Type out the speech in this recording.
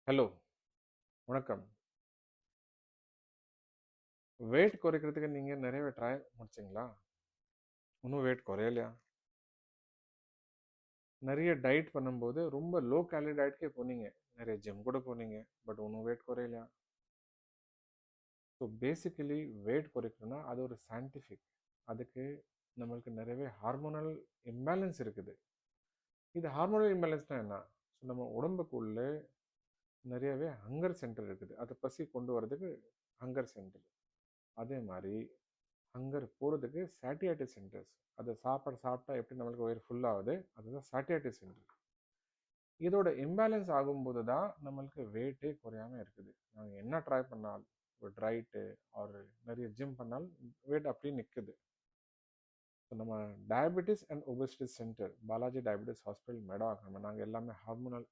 Hello, வணக்கம். Wait குறைக்கிறதுக்கு நீங்க நிறையவே ட்ரை முடிச்சீங்களா? இன்னும் வெயிட் குறையலையா? நிறைய டயட் பண்ணும்போது ரொம்ப லோ கேலரி டயட்க்கே போனீங்க. நிறைய ஜிம் கூட போனீங்க. பட் இன்னும் வெயிட் குறையலையா? ஸோ பேசிக்கலி வெயிட் குறைக்கணும்னா அது ஒரு சயின்டிஃபிக். அதுக்கு நம்மளுக்கு நிறையவே ஹார்மோனல் இம்பேலன்ஸ் இருக்குது. இது ஹார்மோனல் இம்பேலன்ஸ்னா என்ன? ஸோ நம்ம உடம்புக்குள்ள நிறையவே ஹங்கர் சென்டர் இருக்குது. அதை பசி கொண்டு வரதுக்கு ஹங்கர் சென்டர். அதே மாதிரி ஹங்கர் போகிறதுக்கு சாட்டியாய்டு சென்டர்ஸ். அதை சாப்பாடு சாப்பிட்டா எப்படி நம்மளுக்கு வயிறு ஃபுல் ஆகுது, அதுதான் சாட்டியாய்டு சென்டர். இதோட இம்பேலன்ஸ் ஆகும்போது தான் நம்மளுக்கு வெயிட்டே குறையாம இருக்குது. நாங்கள் என்ன ட்ரை பண்ணாலும் ஒரு ட்ரைட்டு ஒரு நிறைய ஜிம் பண்ணாலும் வெயிட் அப்படியே நிற்குது. ஸோ நம்ம diabetes and obesity centre Balaji diabetes hospital மெடா நாங்கள் எல்லாமே ஹார்மோனல்